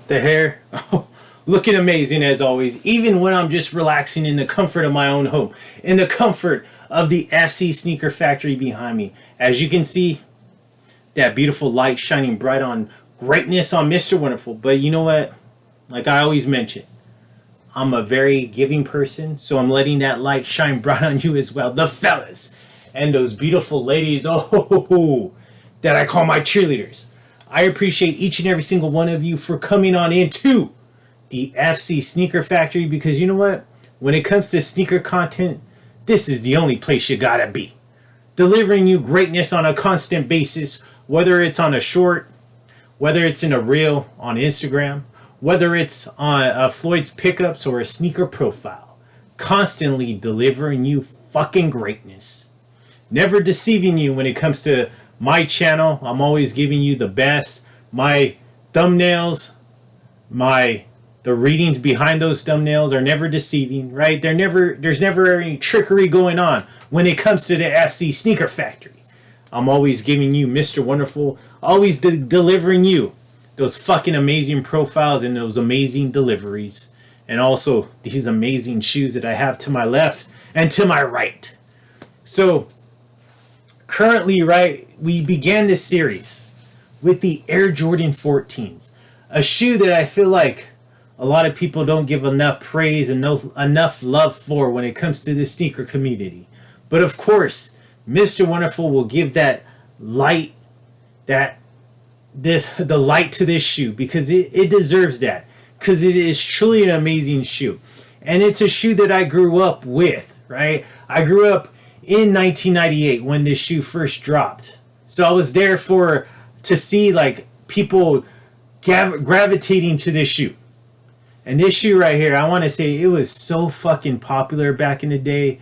The hair, oh, looking amazing as always, even when I'm just relaxing in the comfort of my own home, in the comfort of the FC Sneaker Factory behind me. As you can see, that beautiful light shining bright on greatness on Mr. Wonderful. But you know what? Like I always mention, I'm a very giving person, so I'm letting that light shine bright on you as well. The fellas and those beautiful ladies, oh, that I call my cheerleaders. I appreciate each and every single one of you for coming on into the FC Sneaker Factory, because you know what? When it comes to sneaker content, this is the only place you gotta be. Delivering you greatness on a constant basis, whether it's on a short, whether it's in a reel on Instagram, whether it's on Floyd's pickups or a sneaker profile. Constantly delivering you fucking greatness. Never deceiving you when it comes to my channel. I'm always giving you the best. My thumbnails, the readings behind those thumbnails are never deceiving, right? There's never any trickery going on when it comes to the FC Sneaker Factory. I'm always giving you Mr. Wonderful, always delivering you those fucking amazing profiles and those amazing deliveries. And also these amazing shoes that I have to my left and to my right. So currently, right, we began this series with the Air Jordan 14s. A shoe that I feel like a lot of people don't give enough praise and enough love for when it comes to the sneaker community. But of course, Mr. Wonderful will give that light, the light to this shoe, because it deserves that. Because it is truly an amazing shoe. And it's a shoe that I grew up with, right? I grew up in 1998 when this shoe first dropped. So I was there to see like people gravitating to this shoe. And this shoe right here, I want to say it was so fucking popular back in the day.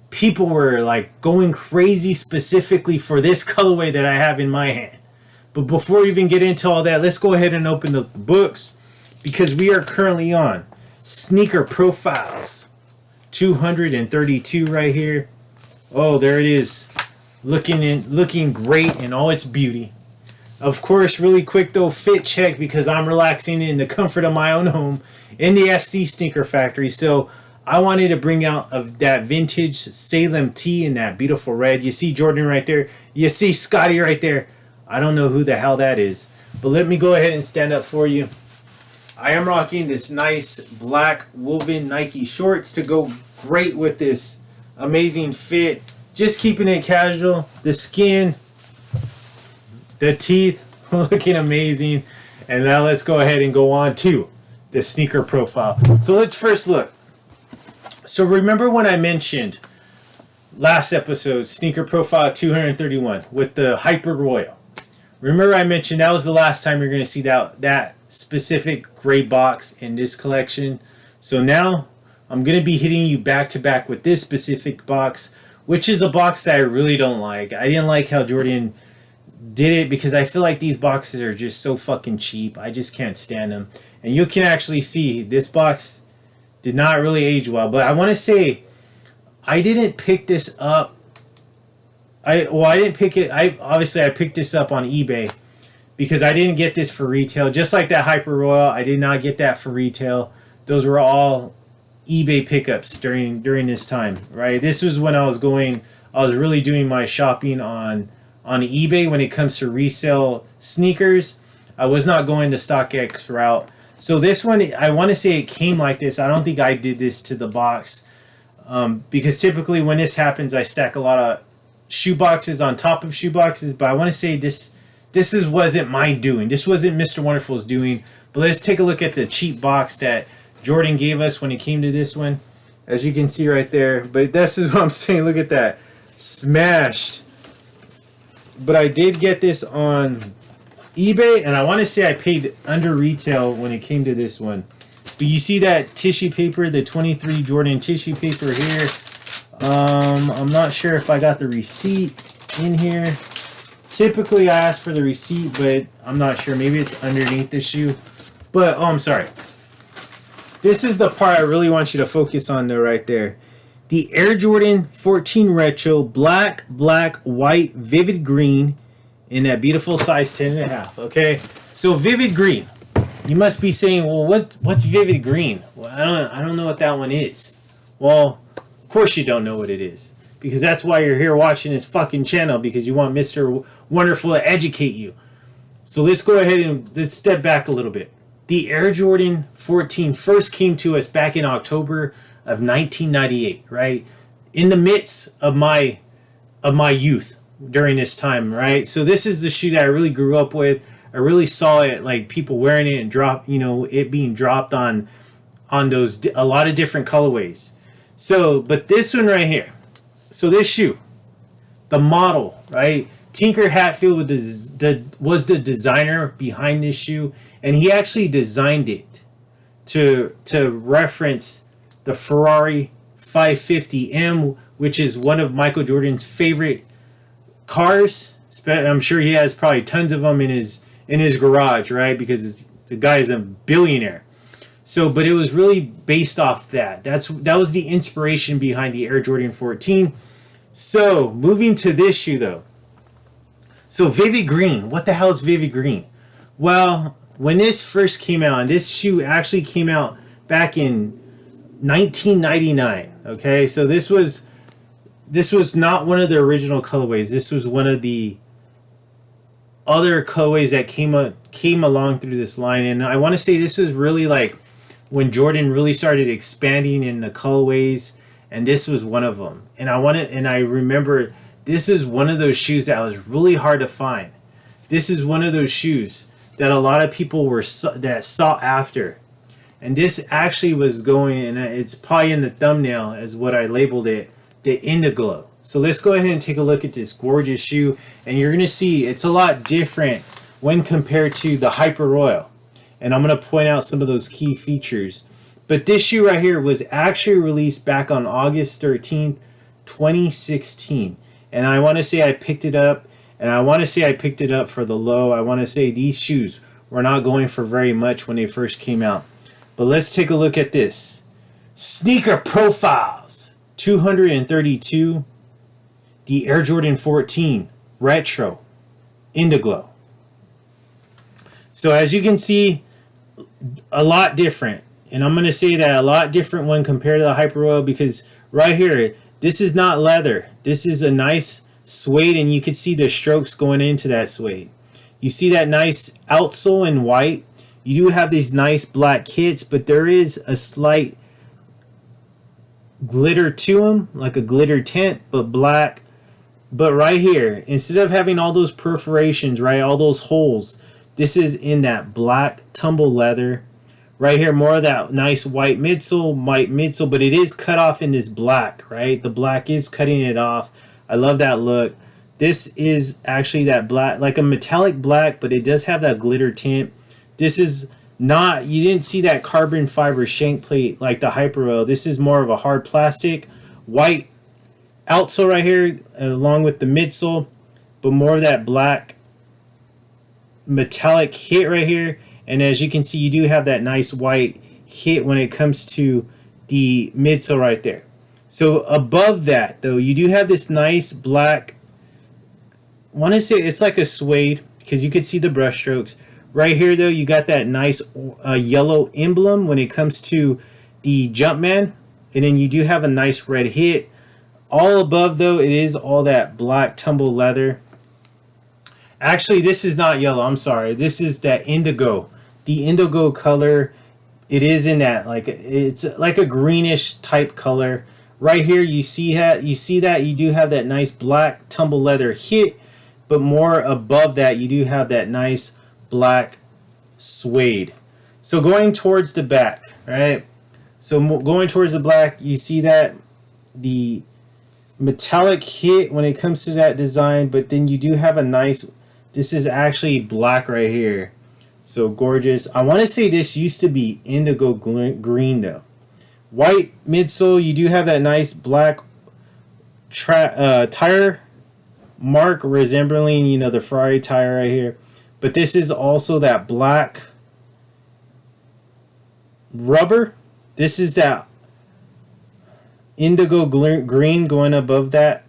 People were like going crazy specifically for this colorway that I have in my hand. But before we even get into all that, let's go ahead and open the books, because we are currently on Sneaker Profiles 232 right here. Oh, there it is. Looking great in all its beauty. Of course, really quick though, fit check, because I'm relaxing in the comfort of my own home in the FC Sneaker Factory. So I wanted to bring out of that vintage Salem tee in that beautiful red. You see Jordan right there. You see Scotty right there. I don't know who the hell that is, but let me go ahead and stand up for you. I am rocking this nice black woven Nike shorts to go great with this amazing fit. Just keeping it casual. The skin, the teeth, looking amazing. And now let's go ahead and go on to the sneaker profile. So let's first look. So remember when I mentioned last episode, Sneaker Profile 231 with the Hyper Royal. Remember I mentioned that was the last time you're going to see that specific gray box in this collection. So now I'm going to be hitting you back to back with this specific box, which is a box that I really don't like. I didn't like how Jordan did it, because I feel like these boxes are just so fucking cheap. I just can't stand them. And you can actually see this box did not really age well. But I want to say I didn't pick this up. I didn't pick it. I picked this up on eBay, because I didn't get this for retail. Just like that Hyper Royal, I did not get that for retail. Those were all eBay pickups during this time, right? This was when I was really doing my shopping on eBay when it comes to resale sneakers. I was not going the StockX route. So this one, I want to say it came like this. I don't think I did this to the box, because typically when this happens, I stack a lot of shoe boxes on top of shoe boxes. But I want to say this wasn't my doing. This wasn't Mr. Wonderful's doing. But let's take a look at the cheap box that Jordan gave us when it came to this one, as you can see right there. But this is what I'm saying. Look at that, smashed. But I did get this on eBay, and I want to say I paid under retail when it came to this one. But you see that tissue paper, the 23 Jordan tissue paper here. I'm not sure if I got the receipt in here. Typically I ask for the receipt, but I'm not sure. Maybe it's underneath the shoe. But, oh, I'm sorry. This is the part I really want you to focus on though, right there. The Air Jordan 14 Retro, black, white, vivid green, in that beautiful size 10.5. Okay, so vivid green. You must be saying, well, what's vivid green? Well, I don't know what that one is. Well, of course you don't know what it is, because that's why you're here watching this fucking channel, because you want Mr. Wonderful to educate you. So let's go ahead and let's step back a little bit. The Air Jordan 14 first came to us back in October of 1998, right? In the midst of my youth during this time, right? So this is the shoe that I really grew up with. I really saw it, like people wearing it and it being dropped on those a lot of different colorways. So, but this one right here. So this shoe, the model, right? Tinker Hatfield was the designer behind this shoe, and he actually designed it to reference the Ferrari 550M, which is one of Michael Jordan's favorite cars. I'm sure he has probably tons of them in his garage, right? Because the guy is a billionaire. So, but it was really based off that. That was the inspiration behind the Air Jordan 14. So, moving to this shoe though. So, Vivid Green. What the hell is Vivid Green? Well, when this first came out, and this shoe actually came out back in 1999. Okay, so this was not one of the original colorways. This was one of the other colorways that came along through this line, and I want to say this is really like when Jordan really started expanding in the colorways, and this was one of them. And I remember this is one of those shoes that was really hard to find. This is one of those shoes that a lot of people that sought after, and this actually was going, and it's probably in the thumbnail as what I labeled it, the Indiglo. So let's go ahead and take a look at this gorgeous shoe, and you're gonna see it's a lot different when compared to the Hyper Royal. And I'm going to point out some of those key features. But this shoe right here was actually released back on August 13th, 2016. And I want to say I picked it up. And I want to say I picked it up for the low. I want to say these shoes were not going for very much when they first came out. But let's take a look at this. Sneaker Profiles 232. The Air Jordan 14 Retro Indiglo. So as you can see, a lot different. And I'm going to say that a lot different when compared to the Hyper Royal, because right here, this is not leather. This is a nice suede, and you can see the strokes going into that suede. You see that nice outsole in white. You do have these nice black hits, but there is a slight glitter to them, like a glitter tint, but black. But right here, instead of having all those perforations, right, all those holes, this is in that black tumble leather. Right here, more of that nice white midsole, but it is cut off in this black, right? The black is cutting it off. I love that look. This is actually that black, like a metallic black, but it does have that glitter tint. This is not, you didn't see that carbon fiber shank plate like the Hyper Royal. This is more of a hard plastic, white outsole right here, along with the midsole, but more of that black metallic hit right here. And as you can see, you do have that nice white hit when it comes to the midsole right there. So above that though, you do have this nice black, I want to say it's like a suede, because you could see the brush strokes right here though. You got that nice yellow emblem when it comes to the Jumpman, and then you do have a nice red hit. All above though, it is all that black tumble leather. Actually, this is not yellow. I'm sorry. This is that indigo. The indigo color. It is in that, like, it's like a greenish type color. Right here, you see that you do have that nice black tumble leather hit, but more above that, you do have that nice black suede. So going towards the back, right? So going towards the black, you see that the metallic hit when it comes to that design, but then you do have a nice, this is actually black right here. So gorgeous. I want to say this used to be indigo green though. White midsole, you do have that nice black tire mark resembling, you know, the Ferrari tire right here. But this is also that black rubber. This is that indigo green going above that.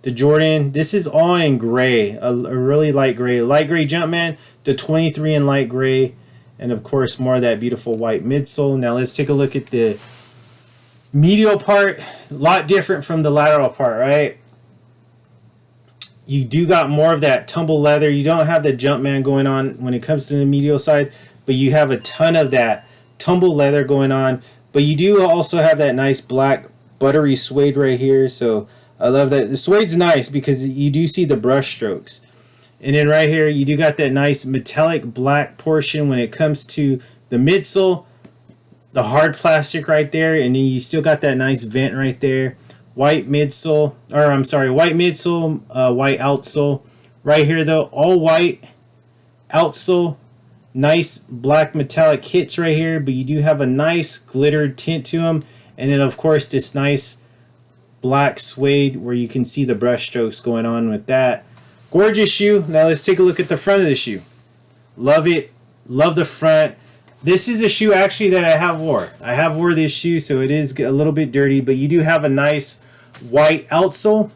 The Jordan, this is all in gray, a really light gray. Light gray Jumpman, the 23 in light gray. And of course, more of that beautiful white midsole. Now let's take a look at the medial part. A lot different from the lateral part, right? You do got more of that tumble leather. You don't have the Jumpman going on when it comes to the medial side, but you have a ton of that tumble leather going on. But you do also have that nice black buttery suede right here. So I love that. The suede's nice because you do see the brush strokes. And then right here, you do got that nice metallic black portion when it comes to the midsole. The hard plastic right there. And then you still got that nice vent right there. White midsole, or I'm sorry, white midsole, white outsole. Right here though, all white outsole. Nice black metallic hits right here, but you do have a nice glittered tint to them. And then of course this nice black suede where you can see the brush strokes going on with that. Gorgeous shoe. Now let's take a look at the front of the shoe. Love it. Love the front. This is a shoe actually that I have wore. I have wore this shoe, so it is a little bit dirty, but you do have a nice white outsole.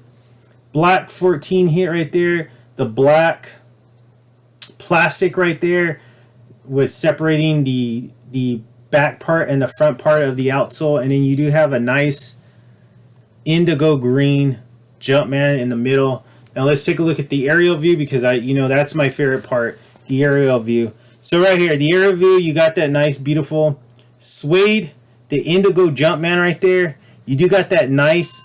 Black 14 hit right there. The black plastic right there was separating the back part and the front part of the outsole. And then you do have a nice indigo green Jumpman in the middle. Now let's take a look at the aerial view because that's my favorite part, the aerial view. So right here, the aerial view, you got that nice, beautiful suede, the indigo Jumpman right there. You do got that nice,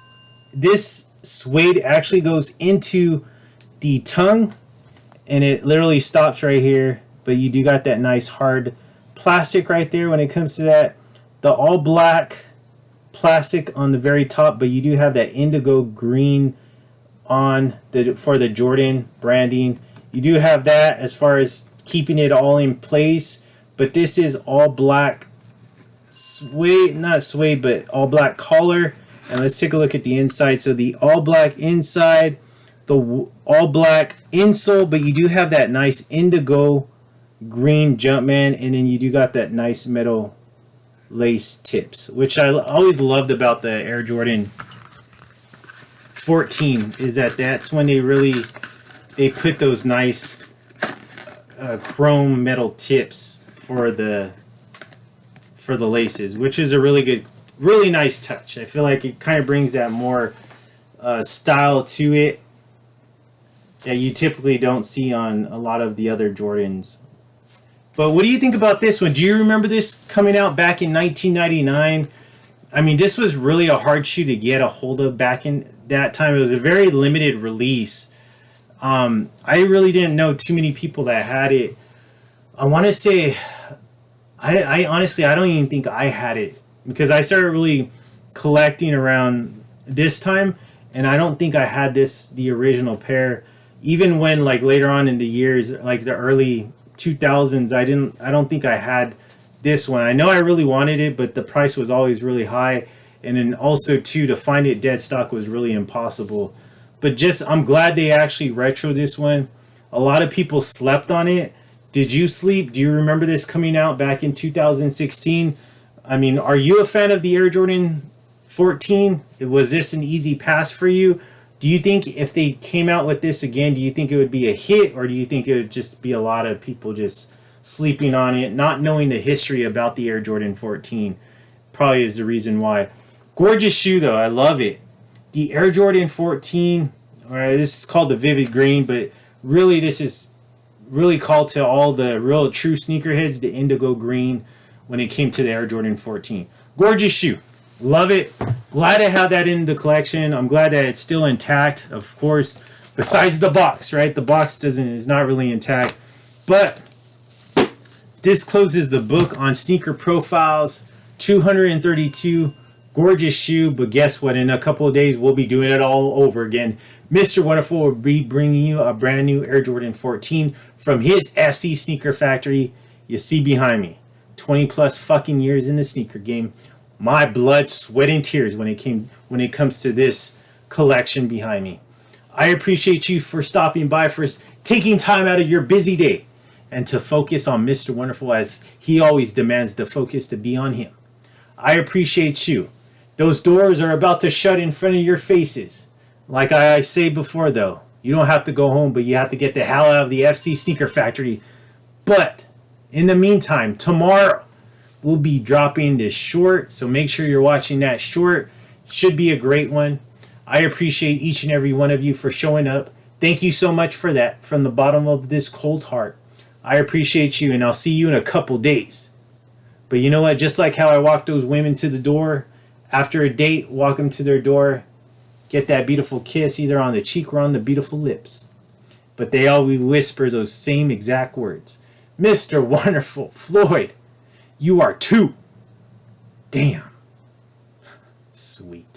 this suede actually goes into the tongue and it literally stops right here. But you do got that nice hard plastic right there when it comes to that. The all black plastic on the very top, but you do have that indigo green on for the Jordan branding. You do have that as far as keeping it all in place, but this is all black suede, not suede, but all black collar. And let's take a look at the inside. So the all black inside, the all black insole, but you do have that nice indigo green Jumpman, and then you do got that nice metal lace tips, which I always loved about the Air Jordan 14 is that's when they put those nice chrome metal tips for the laces, which is a really nice touch. I feel like it kind of brings that more style to it that you typically don't see on a lot of the other Jordans. But what do you think about this one? Do you remember this coming out back in 1999? I mean, this was really a hard shoe to get a hold of back in that time. It was a very limited release. I really didn't know too many people that had it. I want to say, I honestly, I don't even think I had it because I started really collecting around this time, and I don't think I had the original pair. Even when like later on in the years, like the early 2000s, I don't think I had this one. I know I really wanted it, but the price was always really high, and then also too to find it dead stock was really impossible. But I'm glad they actually retro this one. A lot of people slept on it. Did you sleep? Do you remember this coming out back in 2016? I mean, are you a fan of the Air Jordan 14? Was this an easy pass for you? Do you think if they came out with this again, do you think it would be a hit, or do you think it would just be a lot of people just sleeping on it, not knowing the history about the Air Jordan 14? Probably is the reason why. Gorgeous shoe though, I love it. The Air Jordan 14, all right, this is called the Vivid Green, but really this is really called to all the real true sneakerheads, the indigo green when it came to the Air Jordan 14. Gorgeous shoe. Love it. Glad to have that in the collection. I'm glad that it's still intact, of course. Besides the box, right? The box is not really intact. But this closes the book on sneaker profiles. 232. Gorgeous shoe. But guess what? In a couple of days, we'll be doing it all over again. Mr. Wonderful will be bringing you a brand new Air Jordan 14 from his FC Sneaker Factory. You see behind me. 20 plus fucking years in the sneaker game. My blood, sweat, and tears when it comes to this collection behind me. I appreciate you for stopping by, for taking time out of your busy day and to focus on Mr. Wonderful as he always demands the focus to be on him. I appreciate you. Those doors are about to shut in front of your faces. Like I say before though, you don't have to go home, but you have to get the hell out of the FC Sneaker Factory. But In the meantime, tomorrow we'll be dropping this short, so make sure you're watching that short. Should be a great one. I appreciate each and every one of you for showing up. Thank you so much for that from the bottom of this cold heart. I appreciate you, and I'll see you in a couple days. But you know what? Just like how I walk those women to the door, after a date, walk them to their door, get that beautiful kiss either on the cheek or on the beautiful lips. But they always whisper those same exact words. Mr. Wonderful Floyd, you are too damn sweet.